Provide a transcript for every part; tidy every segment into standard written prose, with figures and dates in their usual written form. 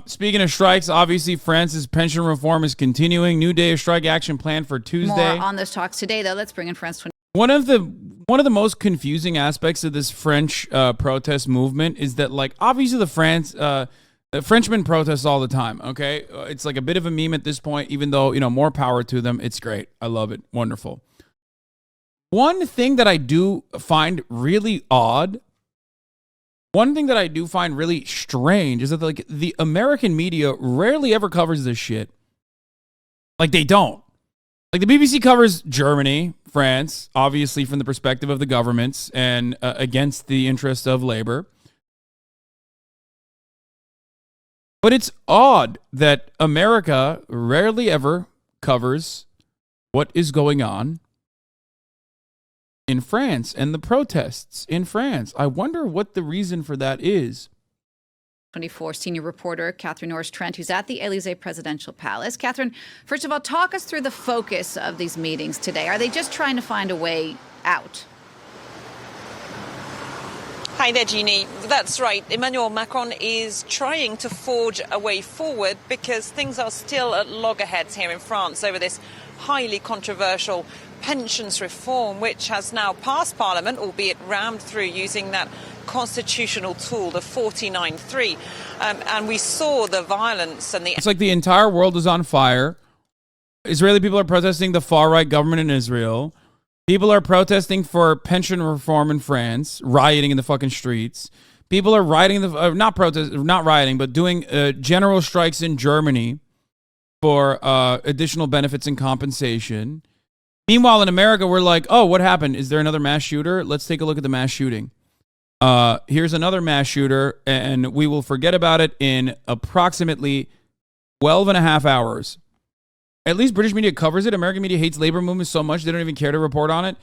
Speaking of strikes, obviously France's pension reform is continuing. New day of strike action planned for Tuesday. More on those talks today, though. Let's bring in France 20. One of the most confusing aspects of this French protest movement is that, like, obviously the Frenchmen protest all the time. Okay, it's like a bit of a meme at this point. Even though, more power to them. It's great. I love it. Wonderful. One thing that I do find really odd. One thing that I do find really strange is that, like, the American media rarely ever covers this shit. Like, they don't. Like, the BBC covers Germany, France, obviously from the perspective of the governments and against the interest of labor. But it's odd that America rarely ever covers what is going on in France and the protests in France. I wonder what the reason for that is. 24 senior reporter Catherine Norris-Trent, who's at the Élysée Presidential Palace. Catherine, first of all, talk us through the focus of these meetings today. Are they just trying to find a way out? Hi there, Jeannie. That's right. Emmanuel Macron is trying to forge a way forward because things are still at loggerheads here in France over this highly controversial pensions reform, which has now passed Parliament, albeit rammed through using that constitutional tool, the 49-3. And we saw the violence and the... It's like the entire world is on fire. Israeli people are protesting the far-right government in Israel. People are protesting for pension reform in France, rioting in the fucking streets. People are rioting, not rioting, but doing general strikes in Germany for additional benefits and compensation. Meanwhile, in America, we're like, oh, what happened? Is there another mass shooter? Let's take a look at the mass shooting. Here's another mass shooter, and we will forget about it in approximately 12 and a half hours. At least British media covers it. American media hates labor movements so much they don't even care to report on it.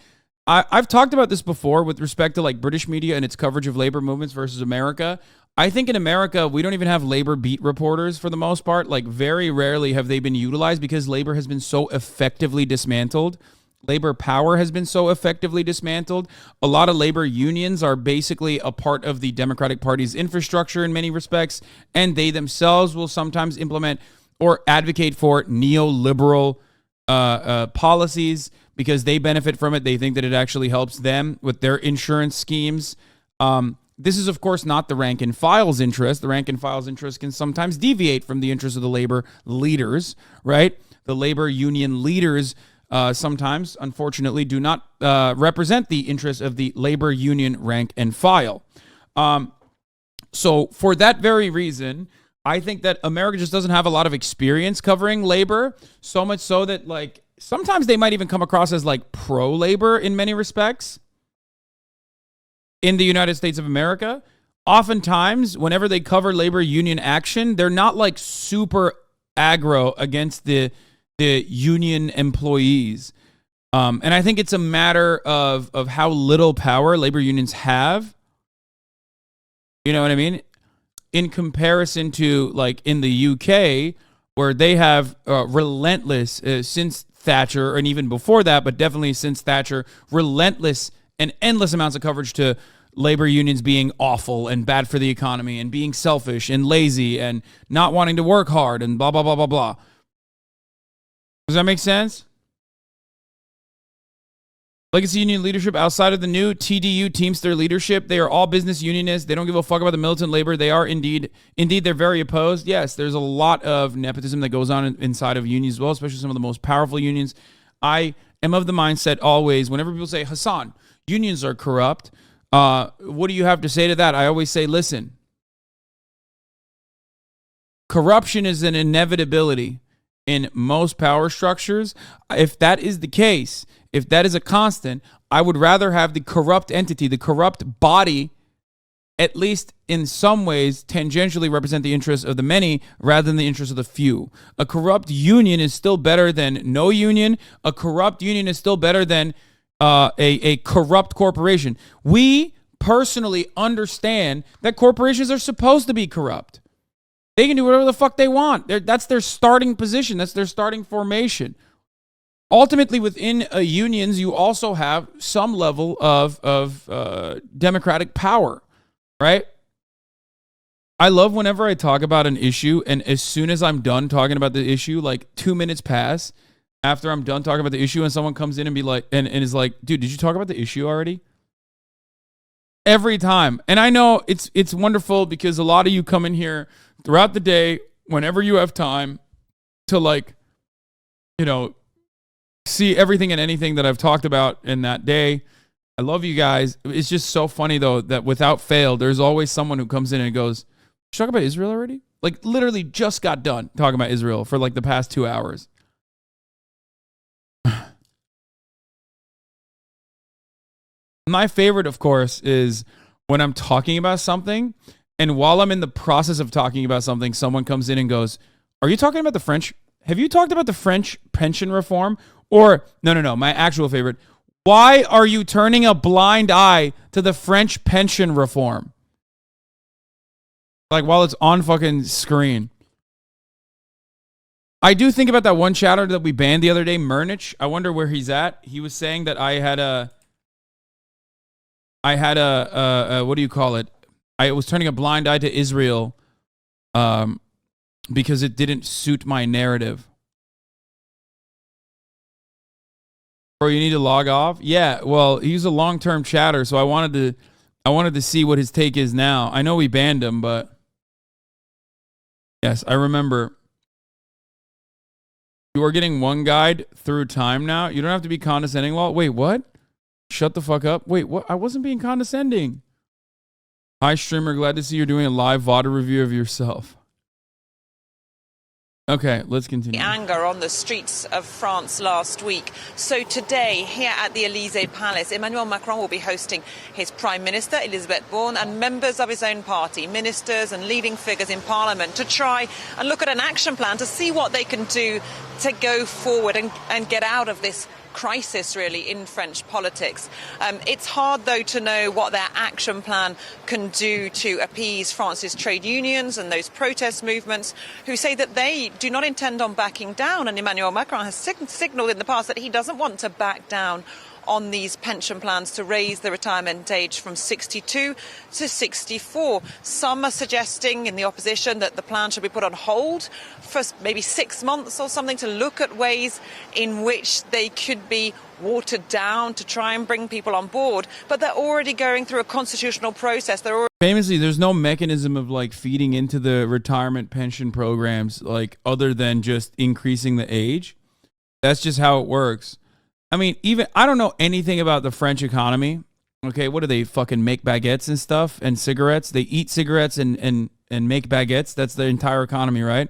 I've talked about this before with respect to, like, British media and its coverage of labor movements versus America. I think in America, we don't even have labor beat reporters for the most part. Like, very rarely have they been utilized because labor has been so effectively dismantled. Labor power has been so effectively dismantled. A lot of labor unions are basically a part of the Democratic Party's infrastructure in many respects, and they themselves will sometimes implement or advocate for neoliberal policies because they benefit from it. They think that it actually helps them with their insurance schemes. This is, of course, not the rank and file's interest. The rank and file's interest can sometimes deviate from the interest of the labor leaders, right? The labor union leaders sometimes, unfortunately, do not represent the interests of the labor union rank and file. So for that very reason, I think that America just doesn't have a lot of experience covering labor, so much so that, like, sometimes they might even come across as, like, pro-labor in many respects. In the United States of America, oftentimes, whenever they cover labor union action, they're not, like, super aggro against the union employees. And I think it's a matter of how little power labor unions have. You know what I mean? In comparison to, like, in the UK, where they have relentless, since Thatcher, and even before that, but definitely since Thatcher, relentless and endless amounts of coverage to labor unions being awful and bad for the economy and being selfish and lazy and not wanting to work hard and blah, blah, blah, blah, blah. Does that make sense? Legacy union leadership outside of the new TDU Teamster leadership, they are all business unionists. They don't give a fuck about the militant labor. They are indeed they're very opposed. Yes, there's a lot of nepotism that goes on inside of unions as well, especially some of the most powerful unions. I am of the mindset always, whenever people say, Hasan, unions are corrupt, what do you have to say to that? I always say, listen, corruption is an inevitability in most power structures. If that is the case, if that is a constant, I would rather have the corrupt entity, the corrupt body, at least in some ways, tangentially represent the interests of the many rather than the interests of the few. A corrupt union is still better than no union. A corrupt union is still better than a corrupt corporation. We personally understand that corporations are supposed to be corrupt. They can do whatever the fuck they want. That's their starting position. That's their starting formation. Ultimately, within unions, you also have some level of democratic power, right? I love whenever I talk about an issue, and as soon as I'm done talking about the issue, like 2 minutes pass after I'm done talking about the issue, and someone comes in and be like, and is like, dude, did you talk about the issue already? Every time. And I know it's wonderful because a lot of you come in here throughout the day, whenever you have time to, like, you know, see everything and anything that I've talked about in that day. I love you guys. It's just so funny, though, that without fail, there's always someone who comes in and goes, "Did you talk about Israel already?" Like, literally just got done talking about Israel for like the past 2 hours. My favorite, of course, is when I'm talking about something, and while I'm in the process of talking about something, someone comes in and goes, "Are you talking about the French? Have you talked about the French pension reform?" Or, no, my actual favorite, "Why are you turning a blind eye to the French pension reform?" Like, while it's on fucking screen. I do think about that one chatter that we banned the other day, Murnich. I wonder where he's at. He was saying that I had a what do you call it? I was turning a blind eye to Israel because it didn't suit my narrative. Bro, you need to log off? Yeah, well, he's a long-term chatter, so I wanted to see what his take is now. I know we banned him, but yes, I remember. You are getting one guide through time now. You don't have to be condescending. Well, wait, what? Shut the fuck up. Wait, what? I wasn't being condescending. Hi, streamer. Glad to see you're doing a live VOD review of yourself. Okay, let's continue. Anger on the streets of France last week. So today, here at the Elysee Palace, Emmanuel Macron will be hosting his Prime Minister, Elisabeth Borne, and members of his own party, ministers and leading figures in Parliament, to try and look at an action plan to see what they can do to go forward and get out of this crisis, really, in French politics. It's hard, though, to know what their action plan can do to appease France's trade unions and those protest movements who say that they do not intend on backing down. And Emmanuel Macron has signalled in the past that he doesn't want to back down on these pension plans to raise the retirement age from 62 to 64. Some are suggesting in the opposition that the plan should be put on hold for maybe 6 months or something to look at ways in which they could be watered down to try and bring people on board. But they're already going through a constitutional process. Famously, there's no mechanism of like feeding into the retirement pension programs, like other than just increasing the age. That's just how it works. I mean, even I don't know anything about the French economy. Okay, what do they fucking make baguettes and stuff and cigarettes? They eat cigarettes and make baguettes. That's their entire economy, right?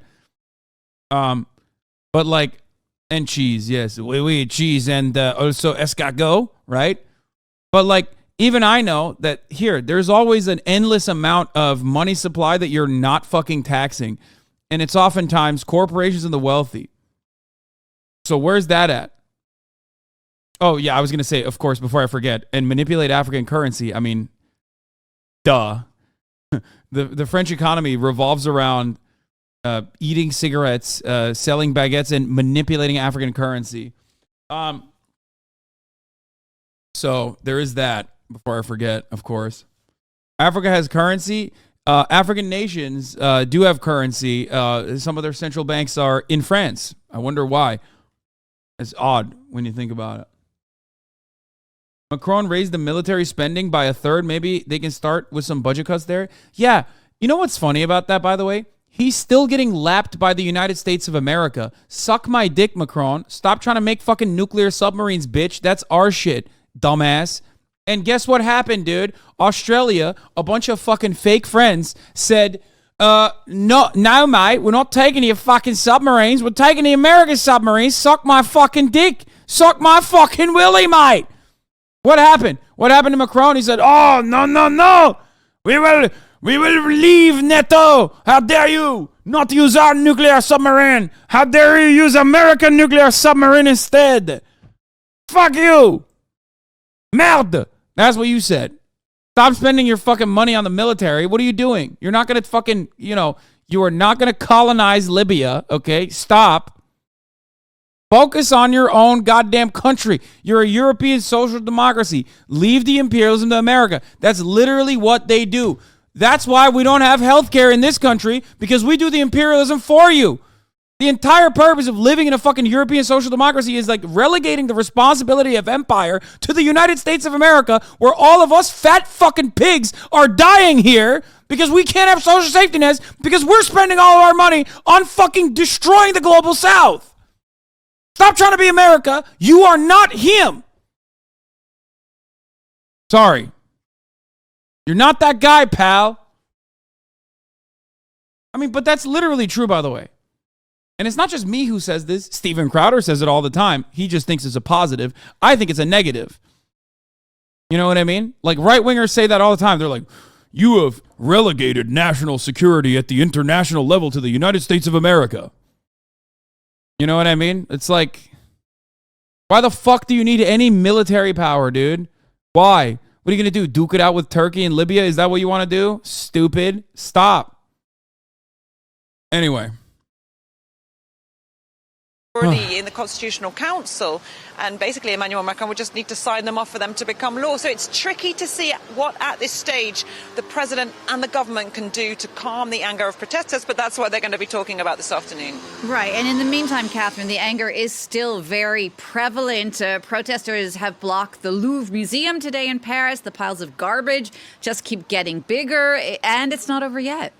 But like, and cheese, yes, oui, cheese, and also escargot, right? But like, even I know that here, there's always an endless amount of money supply that you're not fucking taxing, and it's oftentimes corporations and the wealthy. So where's that at? Oh, yeah, I was going to say, of course, before I forget, and manipulate African currency. I mean, duh. The French economy revolves around eating cigarettes, selling baguettes, and manipulating African currency. So there is that, before I forget, of course. Africa has currency. African nations do have currency. Some of their central banks are in France. I wonder why. It's odd when you think about it. Macron raised the military spending by a third. Maybe they can start with some budget cuts there. Yeah. You know what's funny about that, by the way? He's still getting lapped by the United States of America. Suck my dick, Macron. Stop trying to make fucking nuclear submarines, bitch. That's our shit, dumbass. And guess what happened, dude? Australia, a bunch of fucking fake friends said, no, mate, we're not taking your fucking submarines. We're taking the American submarines. Suck my fucking dick. Suck my fucking willy, mate. What happened? What happened to Macron? He said, "Oh, no. We will leave NATO. How dare you not use our nuclear submarine? How dare you use American nuclear submarine instead? Fuck you. Merde." That's what you said. Stop spending your fucking money on the military. What are you doing? You're not going to fucking, you are not going to colonize Libya, okay? Stop. Focus on your own goddamn country. You're a European social democracy. Leave the imperialism to America. That's literally what they do. That's why we don't have healthcare in this country, because we do the imperialism for you. The entire purpose of living in a fucking European social democracy is like relegating the responsibility of empire to the United States of America, where all of us fat fucking pigs are dying here because we can't have social safety nets because we're spending all of our money on fucking destroying the global south. Stop trying to be America. You are not him. Sorry. You're not that guy, pal. I mean, but that's literally true, by the way. And it's not just me who says this. Steven Crowder says it all the time. He just thinks it's a positive. I think it's a negative. You know what I mean? Like right-wingers say that all the time. They're like, you have relegated national security at the international level to the United States of America. You know what I mean? It's like, why the fuck do you need any military power, dude? Why? What are you going to do? Duke it out with Turkey and Libya? Is that what you want to do? Stupid. Stop. Anyway. Already in the Constitutional Council, and basically Emmanuel Macron would just need to sign them off for them to become law. So it's tricky to see what at this stage the president and the government can do to calm the anger of protesters, but that's what they're going to be talking about this afternoon. Right. And in the meantime, Catherine, the anger is still very prevalent. Protesters have blocked the Louvre Museum today in Paris. The piles of garbage just keep getting bigger, and it's not over yet.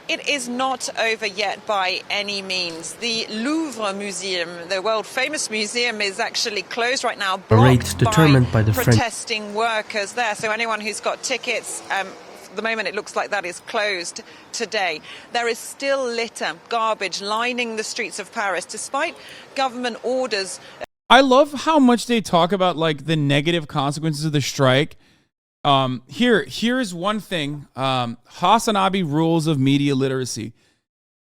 It is not over yet by any means. The Louvre Museum, the world-famous museum, is actually closed right now, blocked determined by the protesting workers there. So anyone who's got tickets, for the moment it looks like that is closed today. There is still litter, garbage lining the streets of Paris, despite government orders. I love how much they talk about like the negative consequences of the strike. Here's one thing. Hasanabi rules of media literacy.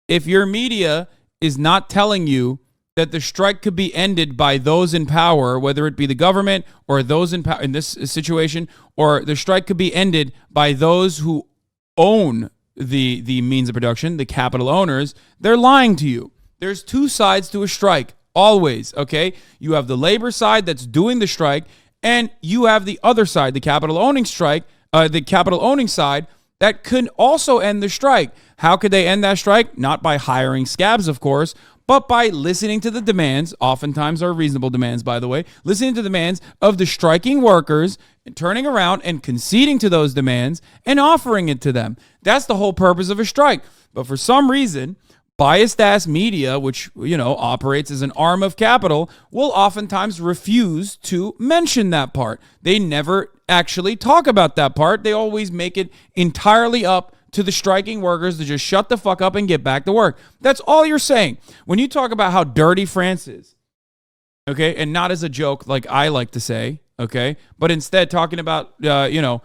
If your media is not telling you that the strike could be ended by those in power, whether it be the government or those in power in this situation, or the strike could be ended by those who own the means of production, the capital owners, they're lying to you. There's two sides to a strike, always, okay? You have the labor side that's doing the strike, and you have the other side, the capital owning strike, the capital owning side that could also end the strike. How could they end that strike? Not by hiring scabs, of course, but by listening to the demands, oftentimes are reasonable demands, by the way, listening to the demands of the striking workers and turning around and conceding to those demands and offering it to them. That's the whole purpose of a strike. But for some reason, biased ass media, which, you know, operates as an arm of capital, will oftentimes refuse to mention that part. They never actually talk about that part. They always make it entirely up to the striking workers to just shut the fuck up and get back to work. That's all you're saying. When you talk about how dirty France is, okay, and not as a joke like I like to say, okay, but instead talking about, the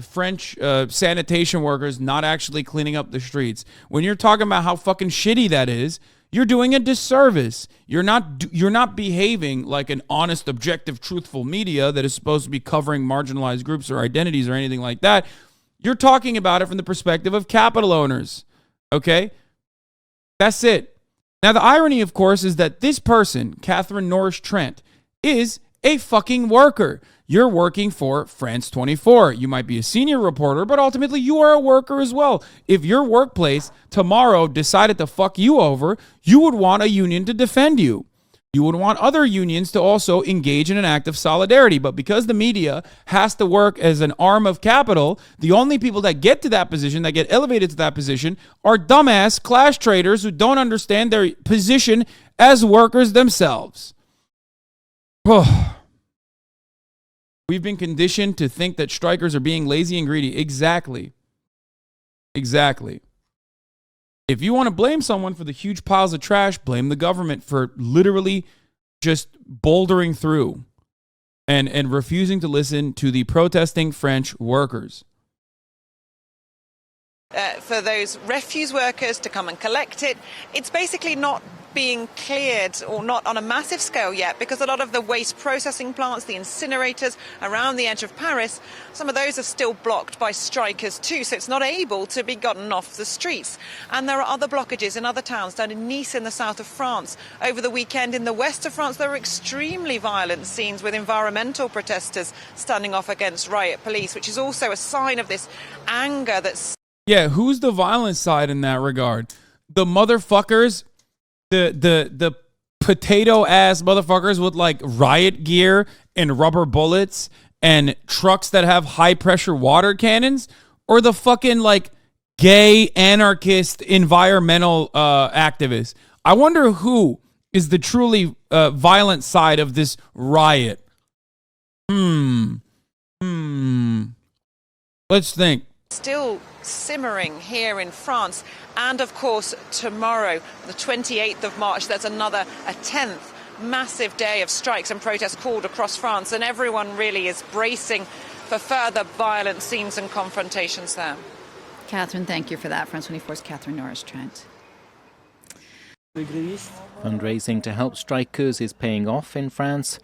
French sanitation workers not actually cleaning up the streets. When you're talking about how fucking shitty that is, you're doing a disservice. You're not behaving like an honest, objective, truthful media that is supposed to be covering marginalized groups or identities or anything like that. You're talking about it from the perspective of capital owners. Okay? That's it. Now, the irony, of course, is that this person, Catherine Norris Trent, is a fucking worker. You're working for France 24. You might be a senior reporter, but ultimately you are a worker as well. If your workplace tomorrow decided to fuck you over, you would want a union to defend you. You would want other unions to also engage in an act of solidarity. But because the media has to work as an arm of capital, the only people that get to that position, that get elevated to that position, are dumbass class traders who don't understand their position as workers themselves. We've been conditioned to think that strikers are being lazy and greedy. Exactly. If you want to blame someone for the huge piles of trash, blame the government for literally just bouldering through and refusing to listen to the protesting French workers. For those refuse workers to come and collect it. It's basically not being cleared, or not on a massive scale yet, because a lot of the waste processing plants, the incinerators around the edge of Paris, some of those are still blocked by strikers too, so it's not able to be gotten off the streets. And there are other blockages in other towns, down in Nice in the south of France. Over the weekend in the west of France, there were extremely violent scenes with environmental protesters standing off against riot police, which is also a sign of this anger that's... Yeah, who's the violent side in that regard? The motherfuckers, the potato ass motherfuckers with like riot gear and rubber bullets and trucks that have high pressure water cannons, or the fucking like gay anarchist environmental activists? I wonder who is the truly violent side of this riot. Let's think. Still simmering here in France. And of course, tomorrow, the 28th of March, there's a 10th massive day of strikes and protests called across France. And everyone really is bracing for further violent scenes and confrontations there. Catherine, thank you for that. France 24's Catherine Norris-Trent. Fundraising to help strikers is paying off in France.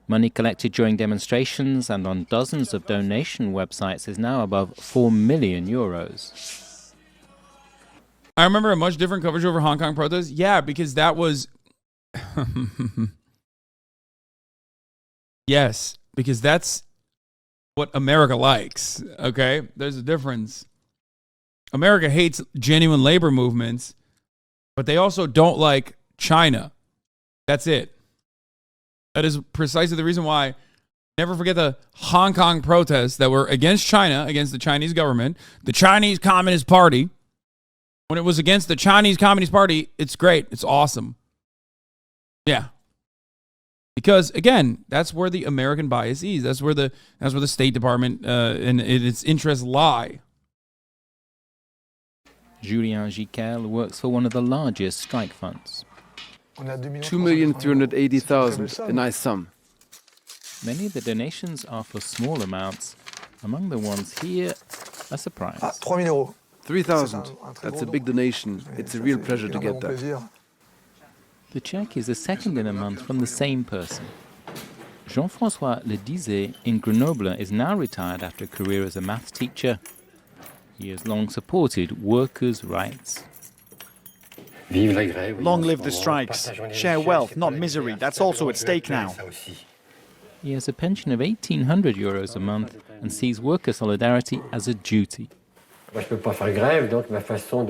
Money collected during demonstrations and on dozens of donation websites is now above 4 million euros. I remember a much different coverage over Hong Kong protests. Yeah, because that was... Yes, because that's what America likes, okay? There's a difference. America hates genuine labor movements, but they also don't like China. That's it. That is precisely the reason why. Never forget the Hong Kong protests that were against China, against the Chinese government, the Chinese Communist Party. When it was against the Chinese Communist Party, it's great. It's awesome. Yeah. Because again, that's where the American bias is. That's where the State Department and its interests lie. Julien Giquel works for one of the largest strike funds. 2,380,000, a nice sum. Many of the donations are for small amounts. Among the ones here, a surprise. 3,000. That's a big donation. It's a real pleasure to get that. The check is the second in a month from the same person. Jean-François Ledizet in Grenoble is now retired after a career as a maths teacher. He has long supported workers' rights. Long live the strikes. Share wealth, not misery. That's also at stake now. He has a pension of 1,800 euros a month and sees worker solidarity as a duty. I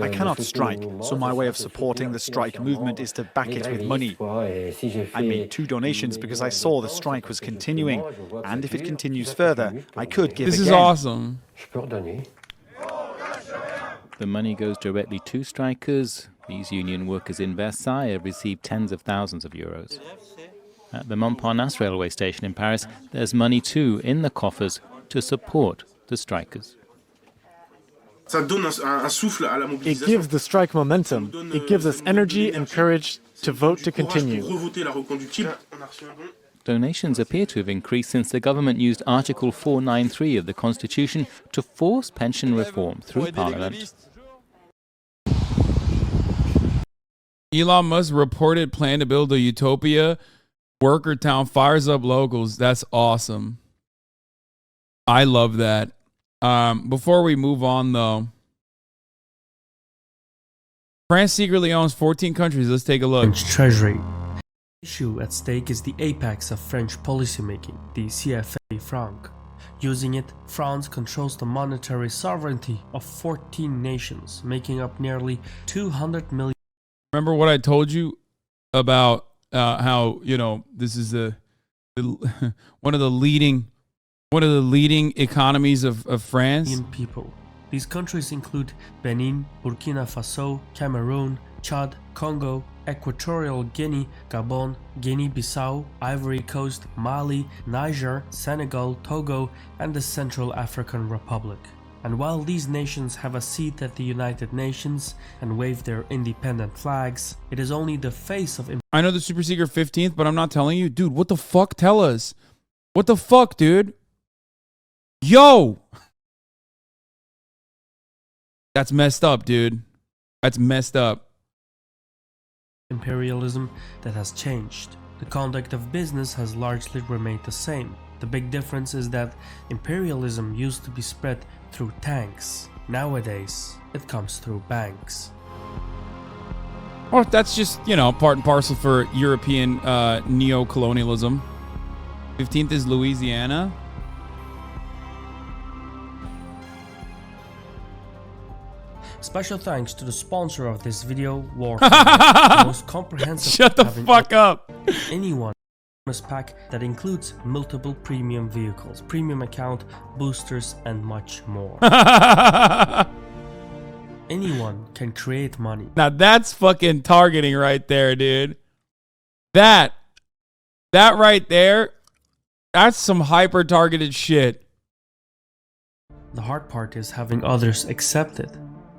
cannot strike, so my way of supporting the strike movement is to back it with money. I made 2 donations because I saw the strike was continuing, and if it continues further, I could give This again. is awesome. The money goes directly to strikers. These union workers in Versailles have received tens of thousands of euros. At the Montparnasse railway station in Paris, there's money too in the coffers to support the strikers. It gives the strike momentum. It gives us energy and courage to vote to continue. Donations appear to have increased since the government used Article 493 of the Constitution to force pension reform through Parliament. Elon Musk reported plan to build a utopia. Worker town fires up locals. That's awesome. I love that. Before we move on, though, France secretly owns 14 countries. Let's take a look. French Treasury. The issue at stake is the apex of French policymaking, the CFA franc. Using it, France controls the monetary sovereignty of 14 nations, making up nearly 200 million. Remember what I told you about how, you know, this is one of the leading economies of France. People. These countries include Benin, Burkina Faso, Cameroon, Chad, Congo, Equatorial Guinea, Gabon, Guinea-Bissau, Ivory Coast, Mali, Niger, Senegal, Togo, and the Central African Republic. And while these nations have a seat at the United Nations and wave their independent flags, it is only the face of... I know the super secret 15th, but I'm not telling you. Dude, what the fuck? Tell us. What the fuck, dude? Yo! That's messed up, dude. That's messed up. Imperialism that has changed. The conduct of business has largely remained the same. The big difference is that imperialism used to be spread through tanks. Nowadays, it comes through banks. Well, that's just, part and parcel for European neo-colonialism. 15th is Louisiana. Special thanks to the sponsor of this video, War. The most comprehensive. Shut the fuck up. Anyone pack that includes multiple premium vehicles, premium account, boosters, and much more. Anyone can create money. Now that's fucking targeting right there, dude. That right there, that's some hyper targeted shit. The hard part is having others accept it.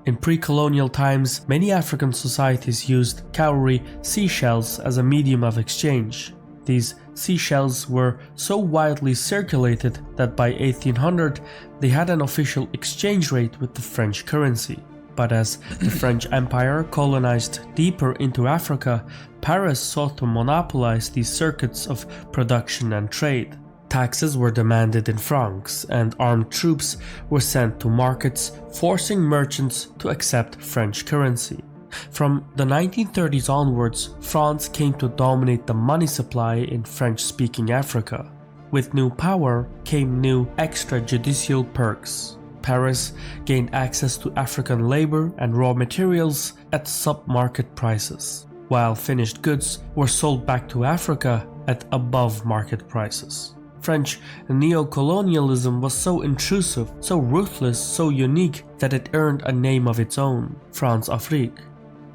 In pre-colonial times, many African societies used cowrie seashells as a medium of exchange. These seashells were so widely circulated that by 1800 they had an official exchange rate with the French currency. But as the French Empire colonized deeper into Africa, Paris sought to monopolize these circuits of production and trade. Taxes were demanded in francs, and armed troops were sent to markets, forcing merchants to accept French currency. From the 1930s onwards, France came to dominate the money supply in French-speaking Africa. With new power came new extrajudicial perks. Paris gained access to African labor and raw materials at sub-market prices, while finished goods were sold back to Africa at above-market prices. French neo-colonialism was so intrusive, so ruthless, so unique that it earned a name of its own, France-Afrique.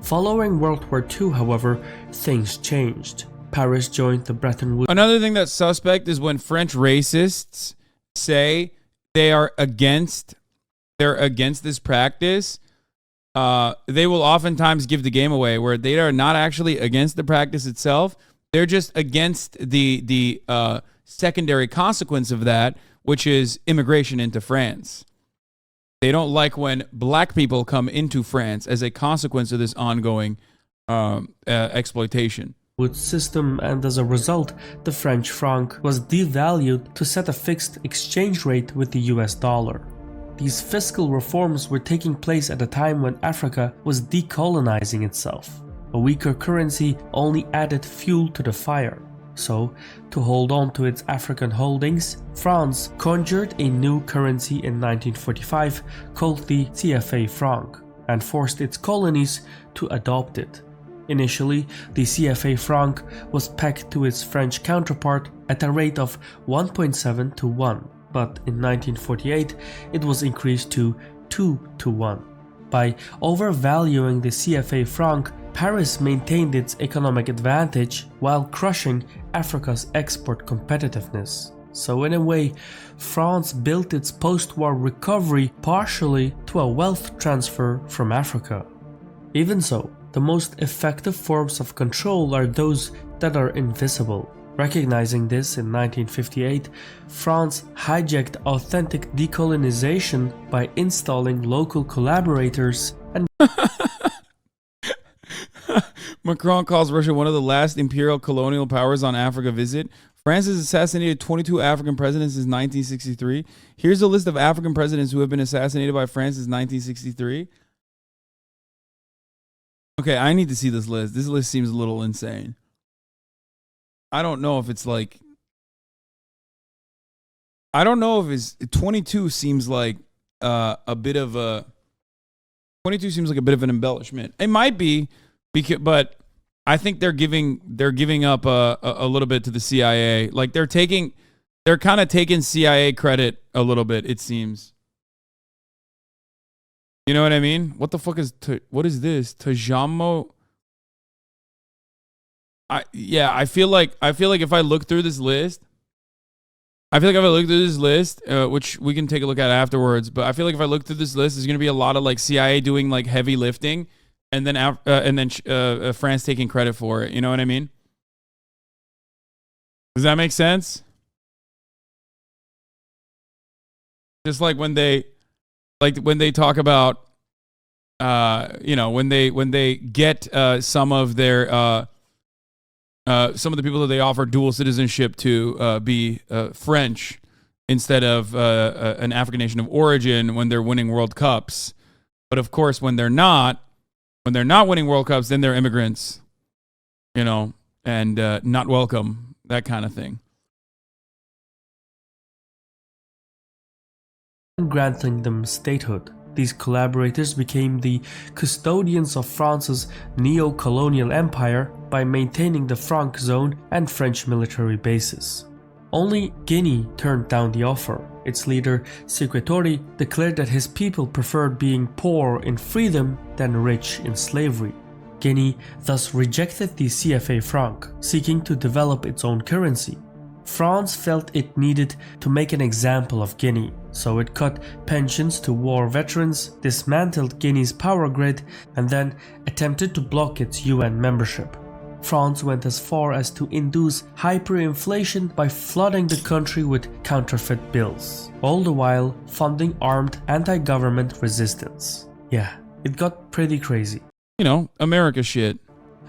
Following World War II, however, things changed. Paris joined the Bretton Woods. Another thing that's suspect is when French racists say they're against this practice, they will oftentimes give the game away, where they are not actually against the practice itself. They're just against the secondary consequence of that, which is immigration into France. They don't like when black people come into France as a consequence of this ongoing exploitation. System, and as a result, the French franc was devalued to set a fixed exchange rate with the US dollar. These fiscal reforms were taking place at a time when Africa was decolonizing itself. A weaker currency only added fuel to the fire. So, to hold on to its African holdings, France conjured a new currency in 1945 called the CFA franc and forced its colonies to adopt it. Initially, the CFA franc was pegged to its French counterpart at a rate of 1.7 to 1, but in 1948 it was increased to 2 to 1. By overvaluing the CFA franc, Paris maintained its economic advantage while crushing Africa's export competitiveness. So in a way, France built its post-war recovery partially to a wealth transfer from Africa. Even so, the most effective forms of control are those that are invisible. Recognizing this in 1958, France hijacked authentic decolonization by installing local collaborators and Macron calls Russia one of the last imperial colonial powers on Africa visit. France has assassinated 22 African presidents since 1963. Here's a list of African presidents who have been assassinated by France since 1963. Okay, I need to see this list. This list seems a little insane. I don't know if it's like... I don't know if it's... 22 seems like a bit of a... 22 seems like a bit of an embellishment. It might be, but I think they're giving up a little bit to the CIA. Like they're kind of taking CIA credit a little bit, it seems. You know what I mean? What the fuck is what is this? Tajamo? I feel like if I look through this list, which we can take a look at afterwards, but I feel like if I look through this list, there's going to be a lot of like CIA doing like heavy lifting, and then France taking credit for it. You know what I mean? Does that make sense? Just like when they talk about when they get some of their some of the people that they offer dual citizenship to be French instead of an African nation of origin when they're winning World Cups. But of course, when they're not winning World Cups, then they're immigrants, and not welcome, that kind of thing. Granting them statehood. These collaborators became the custodians of France's neo-colonial empire by maintaining the Franc zone and French military bases. Only Guinea turned down the offer. Its leader, Sékou Touré, declared that his people preferred being poor in freedom than rich in slavery. Guinea thus rejected the CFA franc, seeking to develop its own currency. France felt it needed to make an example of Guinea, so it cut pensions to war veterans, dismantled Guinea's power grid, and then attempted to block its UN membership. France went as far as to induce hyperinflation by flooding the country with counterfeit bills, all the while funding armed anti-government resistance. Yeah, it got pretty crazy. America shit.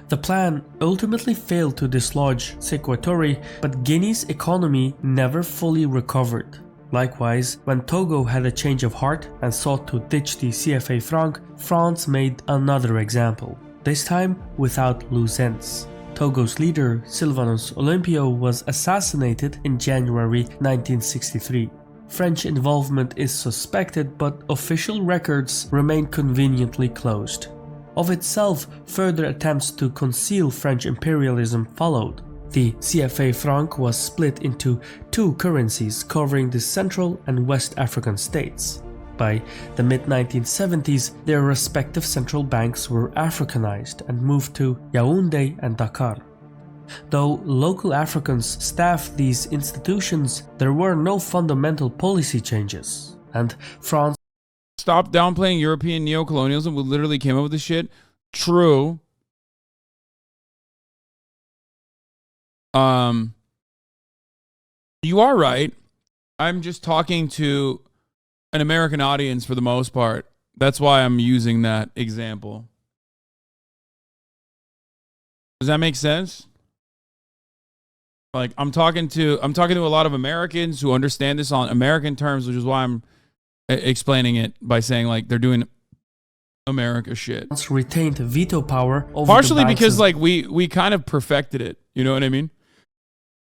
The plan ultimately failed to dislodge Sékou Touré, but Guinea's economy never fully recovered. Likewise, when Togo had a change of heart and sought to ditch the CFA franc, France made another example, this time without loose ends. Togo's leader, Sylvanus Olympio, was assassinated in January 1963. French involvement is suspected, but official records remain conveniently closed. Of itself, further attempts to conceal French imperialism followed. The CFA franc was split into two currencies covering the Central and West African states. By the mid-1970s, their respective central banks were Africanized and moved to Yaoundé and Dakar. Though local Africans staffed these institutions, there were no fundamental policy changes, and France Stop downplaying European neocolonialism. We literally came up with this shit. True. You are right. I'm just talking to an American audience for the most part. That's why I'm using that example. Does that make sense? Like I'm talking to a lot of Americans who understand this on American terms, which is why I'm explaining it by saying like they're doing America shit. Retained veto power over partially because like we kind of perfected it. You know what I mean?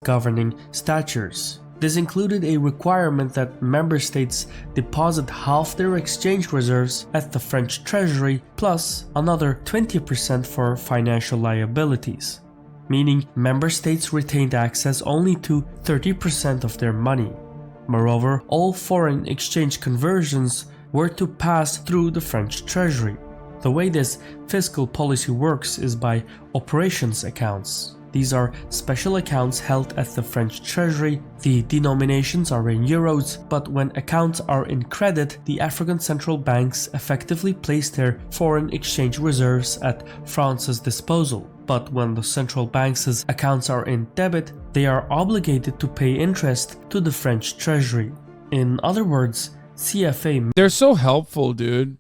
Governing statures. This included a requirement that member states deposit half their exchange reserves at the French treasury plus another 20% for financial liabilities, meaning member states retained access only to 30% of their money. Moreover, all foreign exchange conversions were to pass through the French treasury. The way this fiscal policy works is by operations accounts. These are special accounts held at the French treasury. The denominations are in euros, but when accounts are in credit, the African central banks effectively place their foreign exchange reserves at France's disposal. But when the central banks' accounts are in debit, they are obligated to pay interest to the French treasury. In other words, CFA... They're so helpful, dude.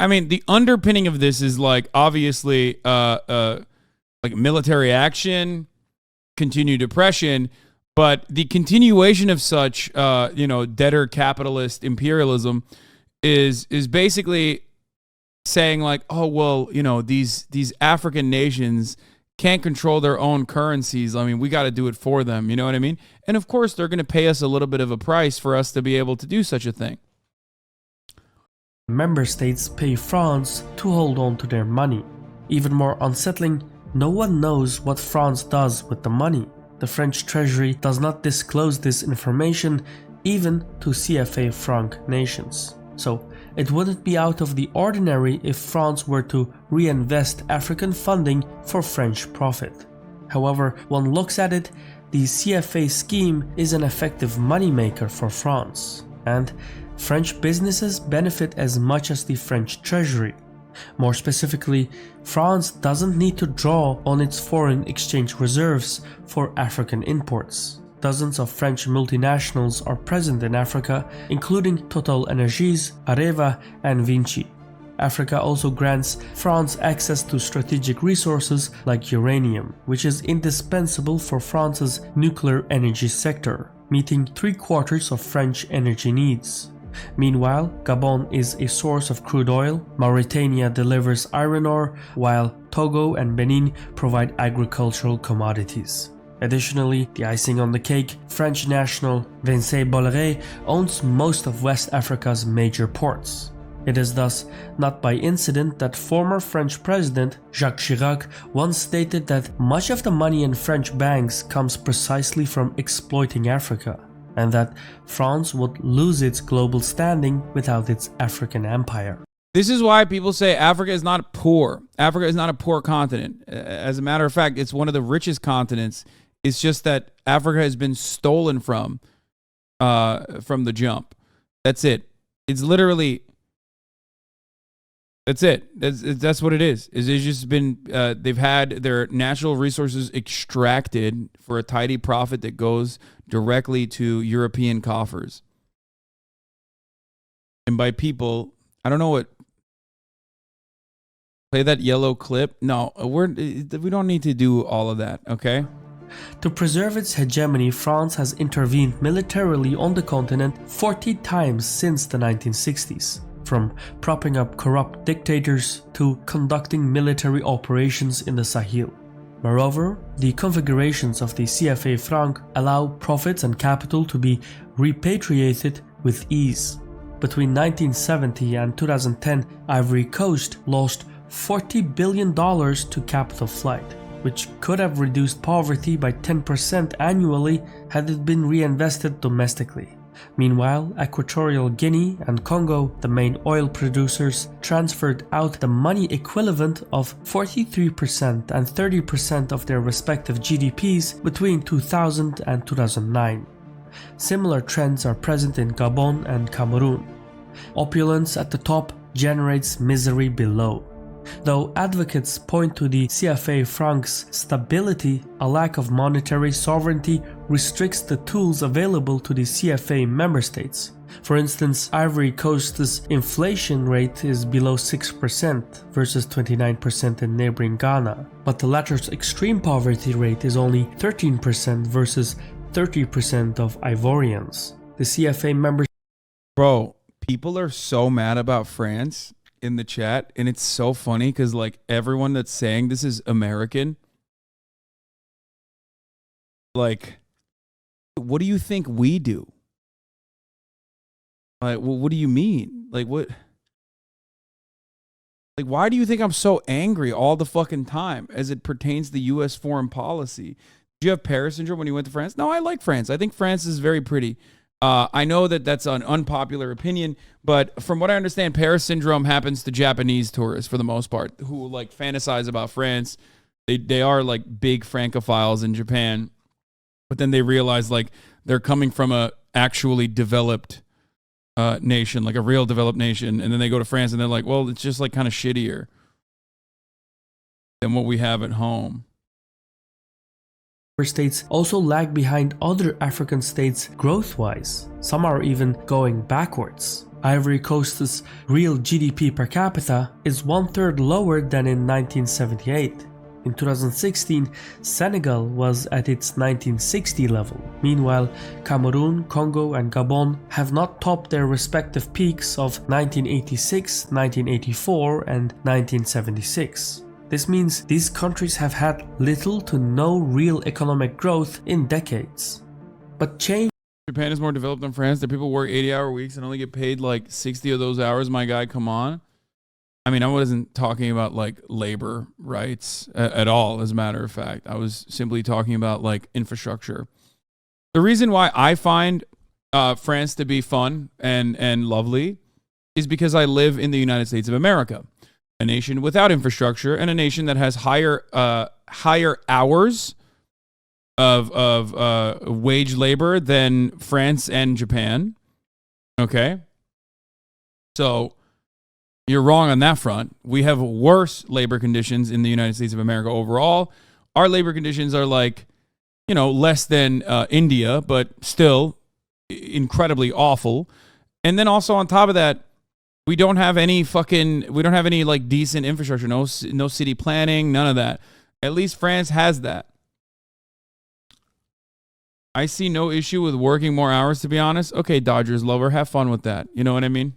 I mean, the underpinning of this is like obviously like military action, continued oppression, but the continuation of such debtor capitalist imperialism is basically saying like, oh well, these African nations can't control their own currencies. I mean, we got to do it for them. You know what I mean? And of course, they're going to pay us a little bit of a price for us to be able to do such a thing. Member states pay France to hold on to their money. Even more unsettling, no one knows what France does with the money. The French treasury does not disclose this information even to CFA franc nations. So it wouldn't be out of the ordinary if France were to reinvest African funding for French profit. However, one looks at it, the CFA scheme is an effective moneymaker for France, and French businesses benefit as much as the French treasury. More specifically, France doesn't need to draw on its foreign exchange reserves for African imports. Dozens of French multinationals are present in Africa, including Total Energies, Areva, and Vinci. Africa also grants France access to strategic resources like uranium, which is indispensable for France's nuclear energy sector, meeting 3/4 of French energy needs. Meanwhile, Gabon is a source of crude oil, Mauritania delivers iron ore, while Togo and Benin provide agricultural commodities. Additionally, the icing on the cake, French national Vincent Bolloré owns most of West Africa's major ports. It is thus not by incident that former French President Jacques Chirac once stated that much of the money in French banks comes precisely from exploiting Africa, and that France would lose its global standing without its African empire. This is why people say Africa is not poor. Africa is not a poor continent. As a matter of fact, it's one of the richest continents. It's just that Africa has been stolen from the jump. That's it. It's literally... That's it. That's what it is. It's just been, they've had their natural resources extracted for a tidy profit that goes directly to European coffers. And by people, I don't know what, play that yellow clip. No, we don't need to do all of that, okay? To preserve its hegemony, France has intervened militarily on the continent 40 times since the 1960s. From propping up corrupt dictators to conducting military operations in the Sahel. Moreover, the configurations of the CFA franc allow profits and capital to be repatriated with ease. Between 1970 and 2010, Ivory Coast lost $40 billion to capital flight, which could have reduced poverty by 10% annually had it been reinvested domestically. Meanwhile, Equatorial Guinea and Congo, the main oil producers, transferred out the money equivalent of 43% and 30% of their respective GDPs between 2000 and 2009. Similar trends are present in Gabon and Cameroon. Opulence at the top generates misery below. Though advocates point to the CFA franc's stability, a lack of monetary sovereignty restricts the tools available to the CFA member states. For instance, Ivory Coast's inflation rate is below 6% versus 29% in neighboring Ghana, but the latter's extreme poverty rate is only 13% versus 30% of Ivorians. The CFA members... Bro, people are so mad about France in the chat, and it's so funny because like everyone that's saying this is American, like, what do you think we do? Like, well, what do you mean? Like, what? Like, why do you think I'm so angry all the fucking time as it pertains to the U.S. foreign policy? Did you have Paris syndrome when you went to France? No, I like France. I think France is very pretty. I know that that's an unpopular opinion, but from what I understand, Paris syndrome happens to Japanese tourists for the most part who like fantasize about France. They are like big Francophiles in Japan, but then they realize like they're coming from a actually developed nation, like a real developed nation, and then they go to France and they're like, well, it's just like kind of shittier than what we have at home. States also lag behind other African states growth-wise. Some are even going backwards. Ivory Coast's real GDP per capita is 1/3 lower than in 1978. In 2016, Senegal was at its 1960 level. Meanwhile, Cameroon, Congo, and Gabon have not topped their respective peaks of 1986, 1984, and 1976. This means these countries have had little to no real economic growth in decades. But change... Japan is more developed than France. The people work 80-hour weeks and only get paid like 60 of those hours. My guy, come on. I mean, I wasn't talking about like labor rights at all, as a matter of fact. I was simply talking about like infrastructure. The reason why I find France to be fun and lovely is because I live in the United States of America. A nation without infrastructure and a nation that has higher hours of wage labor than France and Japan. Okay, so you're wrong on that front. We have worse labor conditions in the United States of America overall. Our labor conditions are like, you know, less than India, but still incredibly awful. And then also on top of that, We don't have any like decent infrastructure. No city planning, none of that. At least France has that. I see no issue with working more hours, to be honest. Okay, Dodgers lover, have fun with that. You know what I mean?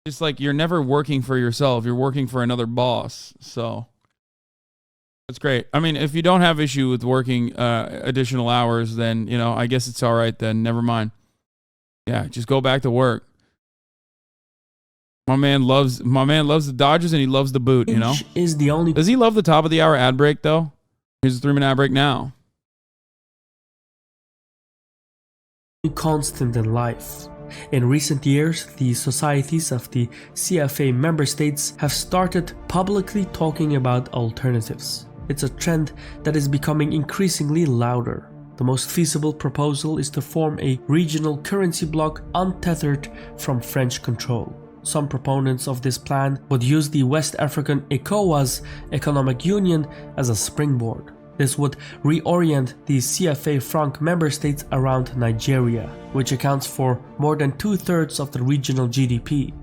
Just like you're never working for yourself. You're working for another boss. So that's great. I mean, if you don't have issue with working additional hours, then, you know, I guess it's all right then. Never mind. Yeah, just go back to work. My man loves the Dodgers and he loves the boot, you know? Is the only Does he love the top of the hour ad break though? Here's a 3-minute ad break now. constant in life. In recent years, the societies of the CFA member states have started publicly talking about alternatives. It's a trend that is becoming increasingly louder. The most feasible proposal is to form a regional currency bloc untethered from French control. Some proponents of this plan would use the West African ECOWAS economic union as a springboard. This would reorient the CFA franc member states around Nigeria, which accounts for more than 2/3 of the regional GDP.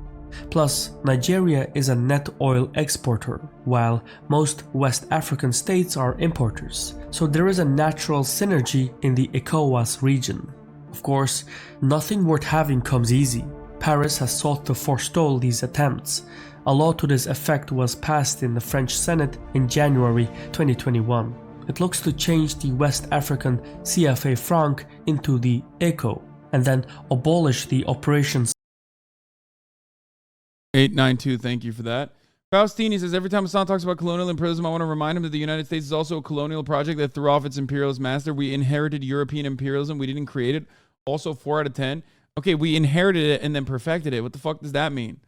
Plus, Nigeria is a net oil exporter, while most West African states are importers, so there is a natural synergy in the ECOWAS region. Of course, nothing worth having comes easy. Paris has sought to forestall these attempts. A law to this effect was passed in the French Senate in January 2021. It looks to change the West African CFA franc into the ECO and then abolish the operations. 892, thank you for that. Faustini says, every time Hassan talks about colonial imperialism, I want to remind him that the United States is also a colonial project that threw off its imperialist master. We inherited European imperialism. We didn't create it. Also, 4 out of 10. Okay, we inherited it and then perfected it. What the fuck does that mean?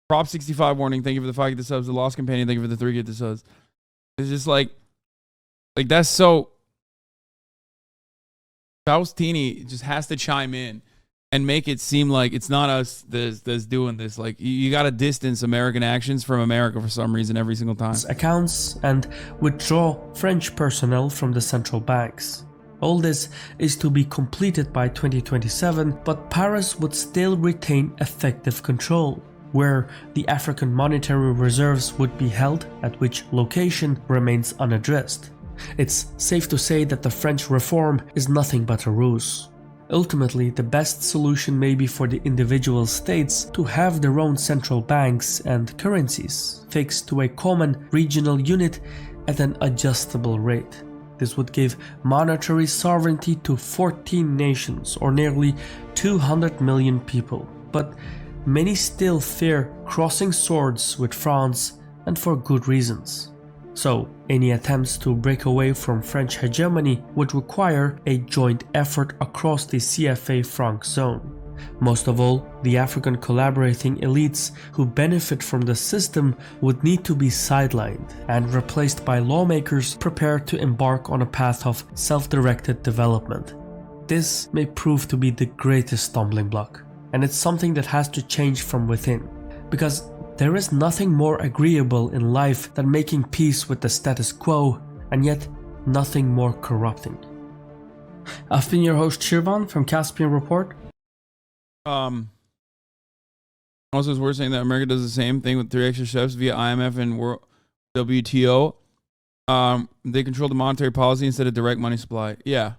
Prop 65 warning. Thank you for the 5 get the subs. The Lost Companion. Thank you for the 3 get the subs. It's just like that's so. Faustini just has to chime in and make it seem like it's not us that's doing this. Like, you got to distance American actions from America for some reason every single time. Accounts and withdraw French personnel from the central banks. All this is to be completed by 2027, but Paris would still retain effective control. Where the African monetary reserves would be held, at which location remains unaddressed. It's safe to say that the French reform is nothing but a ruse. Ultimately, the best solution may be for the individual states to have their own central banks and currencies fixed to a common regional unit at an adjustable rate. This would give monetary sovereignty to 14 nations, or nearly 200 million people. But many still fear crossing swords with France, and for good reasons. So, any attempts to break away from French hegemony would require a joint effort across the CFA franc zone. Most of all, the African collaborating elites who benefit from the system would need to be sidelined and replaced by lawmakers prepared to embark on a path of self-directed development. This may prove to be the greatest stumbling block, and it's something that has to change from within, because there is nothing more agreeable in life than making peace with the status quo, and yet nothing more corrupting. I've been your host Shirvan from Caspian Report. Also, it's worth saying that America does the same thing with 3 extra steps via IMF and World WTO. They control the monetary policy instead of direct money supply. Yeah.